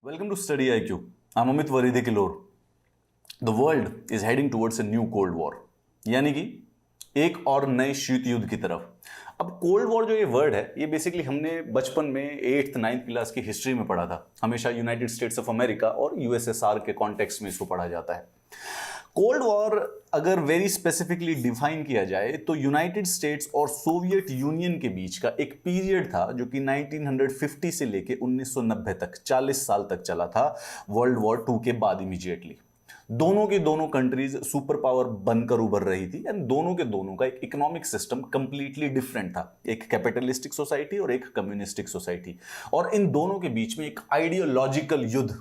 Welcome to Study IQ. I'm Amit Varidhi Kilor. The world is heading towards a new Cold War. यानी कि एक और नए शीत युद्ध की तरफ. अब कोल्ड वॉर जो ये वर्ड है ये बेसिकली हमने बचपन में 8th 9th क्लास की हिस्ट्री में पढ़ा था. हमेशा यूनाइटेड स्टेट्स ऑफ अमेरिका और यूएसएसआर के कॉन्टेक्स्ट में इसको पढ़ा जाता है. कोल्ड वॉर अगर वेरी स्पेसिफिकली डिफाइन किया जाए तो यूनाइटेड स्टेट्स और सोवियत यूनियन के बीच का एक पीरियड था जो कि 1950 से लेके 1990 तक 40 साल तक चला था. वर्ल्ड वॉर 2 के बाद इमीडिएटली दोनों की दोनों कंट्रीज सुपर पावर बनकर उभर रही थी एंड दोनों के दोनों का एक इकोनॉमिक सिस्टम कंप्लीटली डिफरेंट था. एक कैपिटलिस्टिक सोसाइटी और एक कम्युनिस्टिक सोसाइटी. और इन दोनों के बीच में एक आइडियोलॉजिकल युद्ध,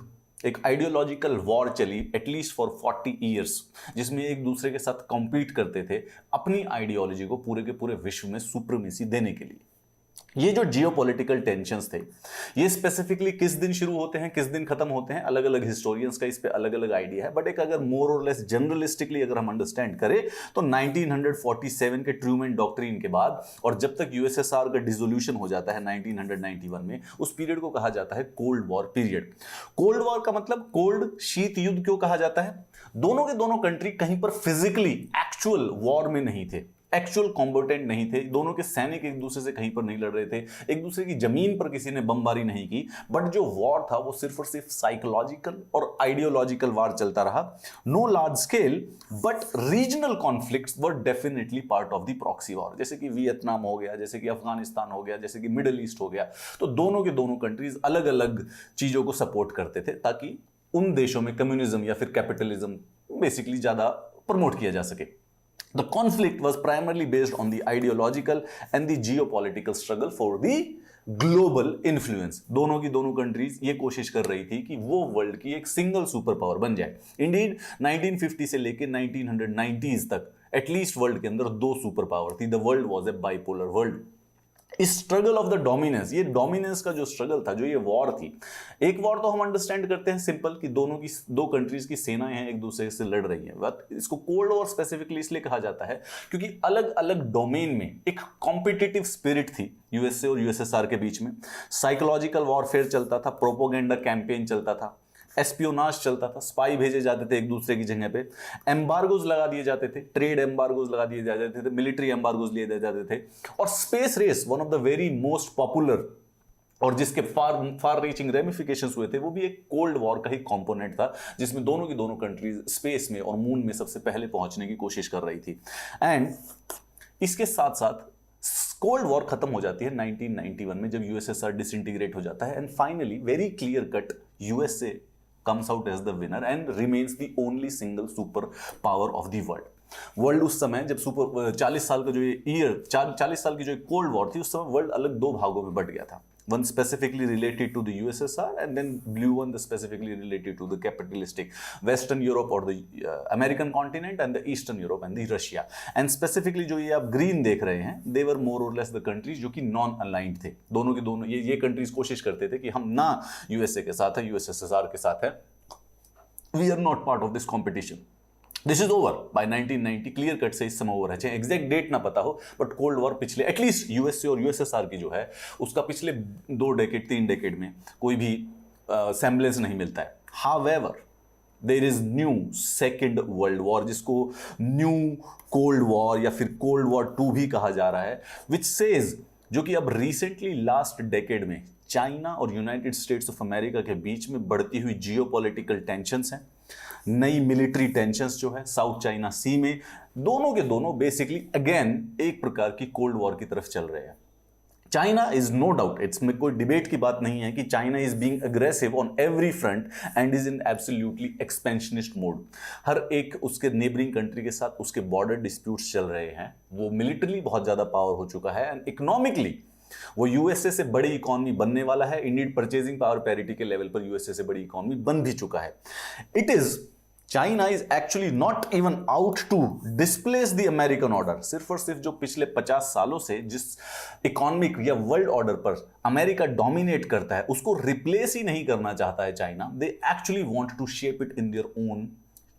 एक आइडियोलॉजिकल वॉर चली एटलीस्ट फॉर 40 ईयर्स, जिसमें एक दूसरे के साथ कॉम्पीट करते थे अपनी आइडियोलॉजी को पूरे के पूरे विश्व में सुप्रीमेसी देने के लिए. ये जो जियोपॉलिटिकल टेंशन्स थे ये स्पेसिफिकली किस दिन शुरू होते हैं किस दिन खत्म होते हैं, अलग अलग हिस्टोरियंस का इस पे अलग अलग आइडिया है. बट एक अगर मोर और लेस जनरलिस्टिकली अगर हम अंडरस्टैंड करें तो 1947 के ट्रूमैन डॉक्ट्रिन के बाद और जब तक यूएसएसआर का डिसोल्यूशन हो जाता है 1991 में, उस पीरियड को कहा जाता है cold war period. Cold war का मतलब कोल्ड शीत युद्ध क्यों कहा जाता है? दोनों के दोनों कंट्री कहीं पर फिजिकली एक्चुअल वॉर में नहीं थे, एक्चुअल कॉम्बेटेंट नहीं थे. दोनों के सैनिक एक दूसरे से कहीं पर नहीं लड़ रहे थे, एक दूसरे की जमीन पर किसी ने बमबारी नहीं की. बट जो वॉर था वो सिर्फ और सिर्फ साइकोलॉजिकल और आइडियोलॉजिकल वॉर चलता रहा. No large scale but regional conflicts were definitely part of the proxy war. जैसे कि वियतनाम हो गया, जैसे कि अफगानिस्तान हो गया, जैसे कि मिडिल ईस्ट हो गया. तो दोनों के दोनों कंट्रीज अलग अलग चीजों को सपोर्ट करते थे ताकि उन देशों में कम्युनिज्म या फिर कैपिटलिज्म बेसिकली ज्यादा प्रमोट किया जा सके. The conflict was primarily based on the ideological and the geopolitical struggle for the global influence. दोनों की दोनों कंट्रीज ये कोशिश कर रही थी कि वो वर्ल्ड की एक सिंगल सुपर पावर बन जाए. इंडीड 1950 से लेके 1990s तक एटलीस्ट वर्ल्ड के अंदर दो सुपर पावर थी. The world was a bipolar world. इस स्ट्रगल ऑफ द डोमिनेंस, ये डोमिनेंस का जो स्ट्रगल था, जो ये वॉर थी, एक वॉर तो हम अंडरस्टैंड करते हैं सिंपल कि दोनों की दो कंट्रीज की सेनाएं हैं एक दूसरे से लड़ रही हैं. बट इसको कोल्ड वॉर स्पेसिफिकली इसलिए कहा जाता है क्योंकि अलग अलग डोमेन में एक कॉम्पिटिटिव स्पिरिट थी यूएसए और यूएसएसआर के बीच में. साइकोलॉजिकल वॉरफेयर चलता था, प्रोपोगेंडा कैंपेन चलता था, एस्पियोनाज चलता था, स्पाई भेजे जाते थे एक दूसरे की जगह पे, एम्बार्गोज लगा दिए जाते थे, ट्रेड एम्बार्गोज लगा दिए जाते थे, मिलिट्री एम्बार्गोज लिए जाते थे. और space race, one of the very most popular और जिसके फार रीचिंग रेमिफिकेशंस हुए थे, वो भी एक कोल्ड वॉर का ही कंपोनेंट था जिसमें दोनों की दोनों कंट्रीज स्पेस में और मून में सबसे पहले पहुंचने की कोशिश कर रही थी. एंड इसके साथ साथ कोल्ड वॉर खत्म हो जाती है 1991 में जब यूएसएसआर डिसइंटीग्रेट हो जाता है. And finally very clear cut USA comes out as the winner and remains the only single super power of the world. World उस समय जब 40 साल का जो ये ईयर 40 साल की जो कोल्ड वॉर थी, उस समय वर्ल्ड अलग दो भागों में बट गया था. One specifically related to the USSR and then blue one the specifically related to the capitalistic western Europe और the American continent and the eastern Europe and the Russia. And specifically जो ये आप ग्रीन देख रहे हैं, दे वर मोर और less the countries जो कि नॉन अलाइंड थे. दोनों के दोनों ये कंट्रीज कोशिश करते थे कि हम ना यूएसए के साथ है, यूएसएसआर के साथ है, we are not part of this competition. This is over by 1990. Clear cut से इस समय ओवर है. चाहे एग्जैक्ट डेट ना पता हो बट कोल्ड वॉर पिछले एटलीस्ट यूएसए और यूएसएसआर की जो है उसका पिछले 2 डेकेड 3 डेकेड में कोई भी सेम्बलेंस नहीं मिलता है. However there is new second world war, जिसको न्यू कोल्ड वॉर या फिर कोल्ड वॉर 2 भी कहा जा रहा है, विच सेज, जो कि अब रिसेंटली लास्ट डेकेड में चाइना और यूनाइटेड स्टेट्स ऑफ अमेरिका के बीच में बढ़ती हुई जियोपॉलिटिकल टेंशंस हैं, नई मिलिट्री टेंशंस जो है साउथ चाइना सी में, दोनों के दोनों बेसिकली अगेन एक प्रकार की कोल्ड वॉर की तरफ चल रहे हैं. China is no doubt, it's में कोई डिबेट की बात नहीं है कि China is being aggressive on every front and is in absolutely expansionist mode. हर एक उसके नेबरिंग कंट्री के साथ उसके बॉर्डर डिस्प्यूट्स चल रहे हैं. वो मिलिटरी बहुत ज्यादा पावर हो चुका है एंड इकोनॉमिकली वो यूएसए से बड़ी इकोनॉमी बनने वाला है. इंडियन परचेजिंग पावर पैरिटी के लेवल पर यूएसए से बड़ी इकोनॉमी बन भी चुका है. It is China is actually not even out to displace the American order. सिर्फ और सिर्फ जो पिछले 50 सालों से जिस इकोनॉमिक या वर्ल्ड ऑर्डर पर अमेरिका डोमिनेट करता है उसको रिप्लेस ही नहीं करना चाहता है China. They actually want to shape it in their own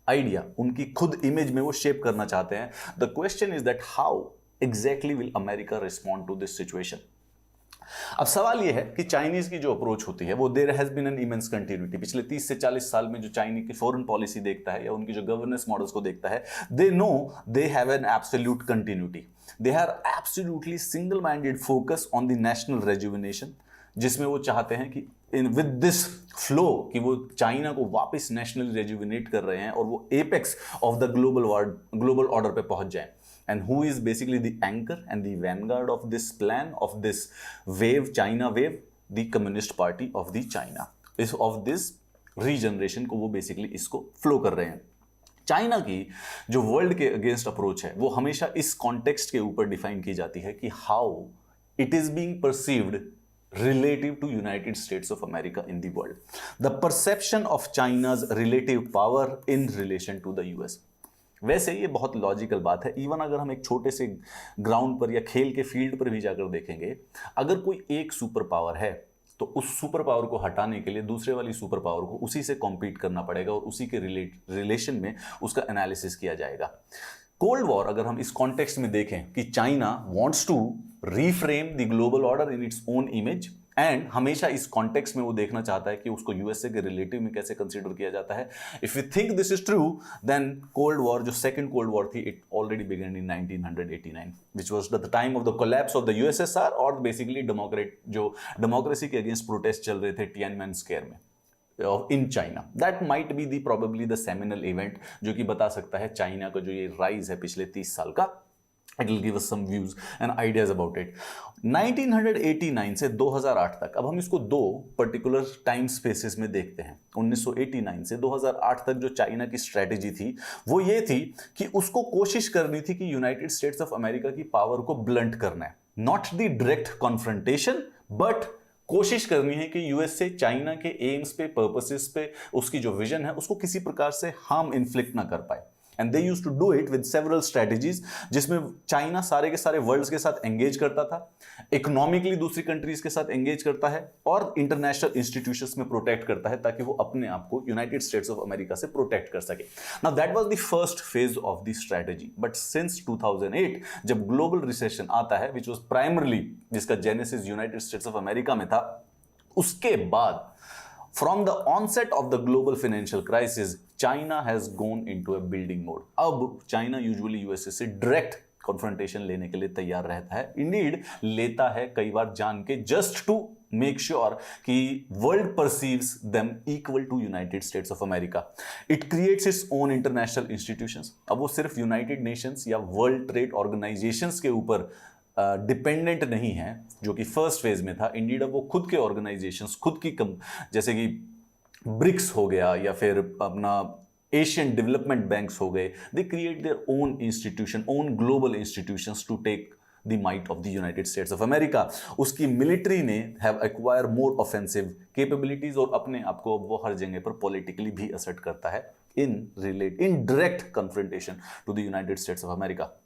idea. उनकी खुद इमेज में वो शेप करना चाहते हैं. The question is that how exactly will America respond to this situation. अब सवाल यह है कि चाइनीज की जो अप्रोच होती है वो there has been an immense continuity. पिछले 30 से 40 साल में जो चाइनीज की फॉरेन पॉलिसी देखता है या उनकी जो गवर्नेंस मॉडल्स को देखता है, they know they have an absolute continuity. They are absolutely single minded focus on the national rejuvenation, जिसमें वो चाहते हैं कि इन विद दिस फ्लो कि वो चाइना को वापस नेशनली रेजुविनेट कर रहे हैं और वो apex of the global order पे पहुंच जाएं। And who is basically the anchor and the vanguard of this plan, of this wave, China wave? The Communist Party of the China. Of this regeneration को वो basically इसको flow कर रहे हैं। China की जो वर्ल्ड के अगेंस्ट अप्रोच है वो हमेशा इस कॉन्टेक्स्ट के ऊपर डिफाइन की जाती है कि how it is being perceived relative to United States of America in the world. The perception of China's relative power in relation to the US. वैसे ये बहुत लॉजिकल बात है। इवन अगर हम एक छोटे से ग्राउंड पर या खेल के फील्ड पर भी जाकर देखेंगे, अगर कोई एक सुपर पावर है तो उस सुपर पावर को हटाने के लिए दूसरे वाली सुपर पावर को उसी से कॉम्पीट करना पड़ेगा और उसी के रिलेशन में उसका एनालिसिस किया जाएगा। कोल्ड वॉर अगर हम इस कॉन्टेक्स्ट में देखें कि China wants to reframe the global order in its own image, and हमेशा इस कॉन्टेक्स्ट में वो देखना चाहता है कि उसको यूएसए के रिलेटिव में कैसे कंसीडर किया जाता है। If you think this is true, then cold war जो सेकंड कोल्ड वॉर थी, it already began in 1989, which was the time of the collapse of the USSR और बेसिकली डेमोक्रेसी के अगेंस्ट प्रोटेस्ट चल रहे थे टियानमेन स्क्वायर में in China. That might be the probably the seminal event जो कि बता सकता है चाइना का जो ये राइज है पिछले 30 साल का। It will give us some views and ideas about it. 1989 से 2008 तक, अब हम इसको दो पर्टिकुलर टाइम स्पेसेस में देखते हैं। 1989 से 2008 तक जो चाइना की स्ट्रेटेजी थी वो ये थी कि उसको कोशिश करनी थी कि यूनाइटेड स्टेट्स ऑफ अमेरिका की पावर को ब्लंट करना है। Not the direct confrontation, but कोशिश करनी है कि यूएस से चाइना के एम्स पे, पर्पसेस पे, उसकी जो विजन है उसको किसी प्रकार से हार्म इन्फ्लिक्ट ना कर पाए। And they used to do it with several strategies, जिसमें चाइना सारे के सारे वर्ल्ड्स के साथ एंगेज करता था, इकोनॉमिकली दूसरी कंट्रीज के साथ एंगेज करता है और इंटरनेशनल इंस्टीट्यूशंस में प्रोटेक्ट करता है ताकि वो अपने आप को यूनाइटेड स्टेट्स ऑफ अमेरिका से प्रोटेक्ट कर सके। Now that was the first phase of the strategy, but since 2008 जब ग्लोबल रिसेशन आता है, विच वाज प्राइमरली, जिसका genesis United States of America में था, उसके बाद from the onset of the global financial crisis, China has gone into a building mode. अब China usually USA से direct confrontation लेने के लिए तैयार रहता है, indeed लेता है कई बार जान के, just to make sure कि world perceives them equal to United States of America. It creates its own international institutions. अब वो सिर्फ United Nations या World Trade Organizations के ऊपर डिपेंडेंट नहीं है जो कि फर्स्ट फेज में था। इंडीड अब वो खुद के ऑर्गेनाइजेशंस, खुद की जैसे कि ब्रिक्स हो गया या फिर अपना एशियन डेवलपमेंट बैंक्स हो गए, they create their own institution, own global institutions to take the might of the United States of America. उसकी मिलिट्री ने have acquire more offensive capabilities और अपने आप को वो हर जगह पर पॉलिटिकली भी असर्ट करता है in direct confrontation to the United States of America.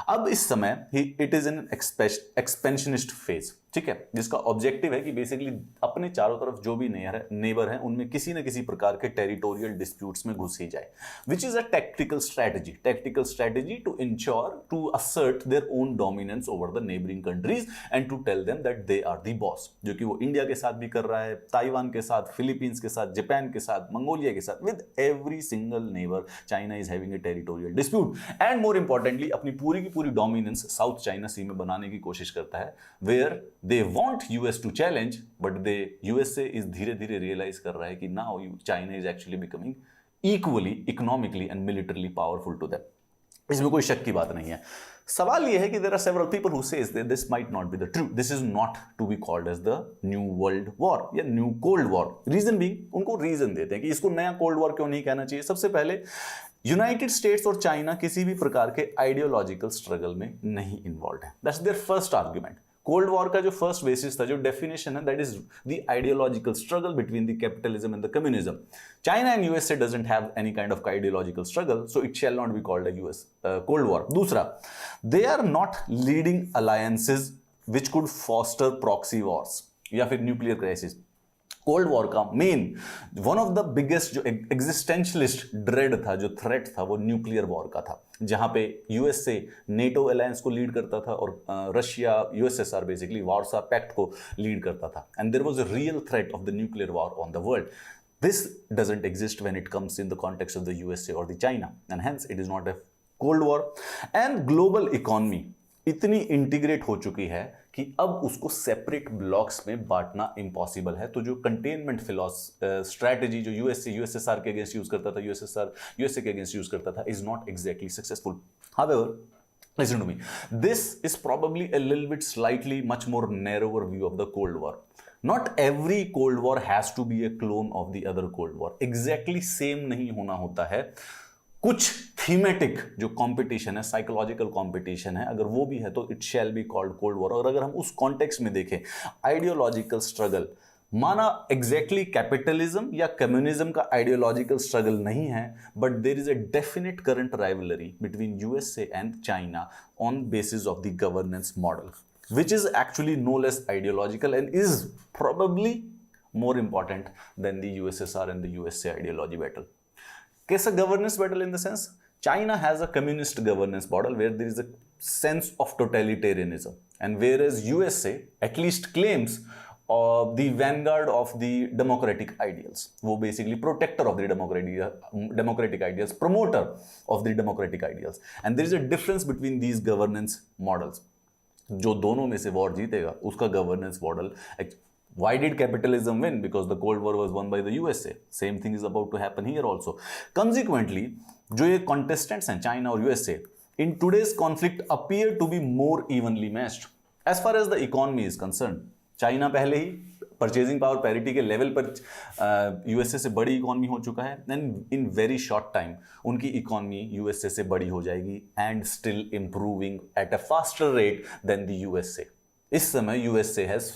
अब इस समय it is an expansionist phase, ठीक है, जिसका ऑब्जेक्टिव है कि बेसिकली अपने चारों तरफ जो भी नेबर हैं उनमें किसी न किसी प्रकार के टेरिटोरियल डिस्प्यूट्स में घुस ही जाए, which is a tactical strategy to ensure, to assert their own dominance over the neighbouring countries and to tell them that they are the boss, जो कि वो इंडिया के साथ भी कर रहा है, ताइवान के साथ, फिलीपींस के साथ, जापान के साथ, मंगोलिया के साथ, with every single neighbour China is having a territorial dispute. And more importantly अपनी पूरी की पूरी डोमिनेंस साउथ चाइना सी में बनाने की कोशिश करता है, where they want US to challenge, but USA is धीरे धीरे रियलाइज कर रहा है कि now China is actually becoming equally economically and militarily powerful to them. इसमें कोई शक की बात नहीं है। सवाल यह है कि there are several people who says that this might not be the truth. This is not to be called as the new world war या new cold war. Reason being, उनको रीजन देते हैं कि इसको नया कोल्ड वॉर क्यों नहीं कहना चाहिए। सबसे पहले यूनाइटेड स्टेट्स और चाइना किसी भी प्रकार के आइडियोलॉजिकल स्ट्रगल में नहीं इन्वॉल्व है। That's their first argument. Cold war का जो फर्स्ट बेसिस था, जो डेफिनेशन है, that is the ideological struggle between the capitalism and the communism. China and USA doesn't have any kind of ideological struggle, so it shall not be called a US cold war. दूसरा, they are not leading alliances which could foster proxy wars या फिर nuclear crisis. Cold war का main one of the biggest जो existentialist dread था, जो threat था, वो nuclear war का था, जहां पे यूएसए नेटो अलायंस को लीड करता था और Russia USSR basically Warsaw Pact को लीड करता था, and there was a real threat of the nuclear war on the world. This doesn't exist when it comes in the context of the USA or the China, and hence it is not a Cold War. And global economy इतनी integrate हो चुकी है कि अब उसको separate blocks में बांटना impossible है. तो जो कंटेनमेंट स्ट्रैटेजी जो यूएसएसआर के अगेंस्ट यूज करता था, यूएसए के अगेंस्ट यूज करता था, is not exactly successful. However, listen to me, this is probably a little bit slightly much more narrower view of the Cold War. Not every Cold War has to be a clone of the other Cold War. Exactly same नहीं होना होता है. कुछ thematic जो competition है, psychological competition है, अगर वो भी है तो it shall be called cold war. और अगर हम उस कॉन्टेक्स्ट में देखें, आइडियोलॉजिकल स्ट्रगल माना एग्जैक्टली कैपिटलिज्म या कम्युनिज्म का आइडियोलॉजिकल स्ट्रगल नहीं है, but there is a definite current rivalry between USA and China on basis of the governance model, which is actually no less ideological and is probably more important than the USSR and the USA ideology battle. Case a governance battle in the sense, China has a communist governance model where there is a sense of totalitarianism, and whereas USA at least claims the vanguard of the democratic ideals. वो basically protector of the democratic ideals, promoter of the democratic ideals, and there is a difference between these governance models. जो दोनों में से war जीतेगा उसका governance model. Why did capitalism win? Because the Cold War was won by the USA. Same thing is about to happen here also. Consequently, जो ये contestants हैं China और USA, in today's conflict appear to be more evenly matched. As far as the economy is concerned, China पहले ही purchasing power parity के level पर USA से बड़ी इकोनॉमी हो चुका है, and in very short time उनकी इकोनॉमी यूएसए से बड़ी हो जाएगी and still improving at a faster rate than the USA. इस समय USA has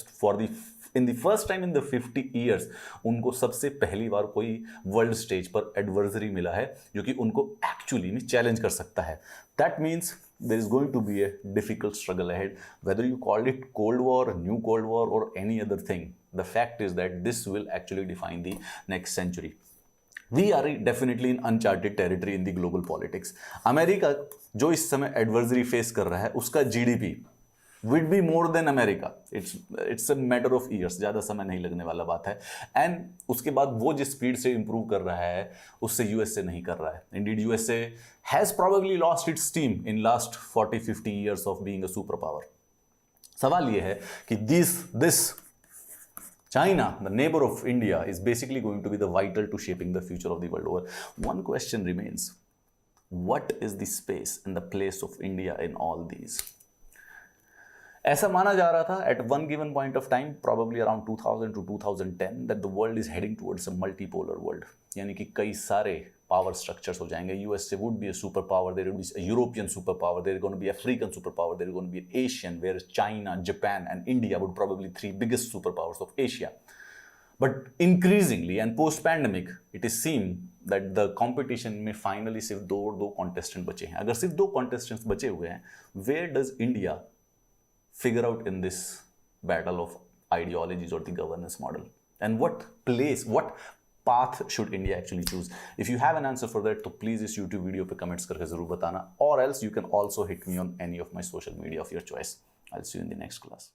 in the first time in the 50 years उनको सबसे पहली बार कोई वर्ल्ड स्टेज पर एडवर्सरी मिला है जो कि उनको एक्चुअली में चैलेंज कर सकता है. That means there is going to be a difficult struggle ahead, whether you call it Cold War, New Cold War, or any other thing. The fact is that this will actually define the next century. We are definitely in uncharted territory in the global politics. America जो इस समय adversary face कर रहा है उसका GDP would be more than America. It's a matter of years. ज़्यादा समय नहीं लगने वाला बात है. एंड उसके बाद वो जिस स्पीड से इंप्रूव कर रहा है उससे यूएसए नहीं कर रहा है. Indeed, USA has probably lost its steam in last 40-50 years of being a superpower. सवाल ये है कि this China, the neighbor of India, is basically going to be the vital to shaping the future of the world over. One question remains: what is the space and the place of India in all these? ऐसा माना जा रहा था at one given point of time, probably around 2000 to 2010, that the world is heading towards a multipolar world. यानी कि कई सारे power structures हो जाएंगे. USA would be a super power, there would be a European super power, there going to be African super power, there going to be an Asian, where China, Japan and India would probably 3 biggest super powers of Asia. But increasingly and post-pandemic, it is seen that the competition में finally सिर्फ दो contestants बचे हैं. अगर सिर्फ 2 contestants बचे हुए हैं, where does India figure out in this battle of ideologies or the governance model? And what path should India actually choose? If you have an answer for that, तो please इस YouTube video पे comments करके जरूर बताना, or else you can also hit me on any of my social media of your choice. I'll see you in the next class.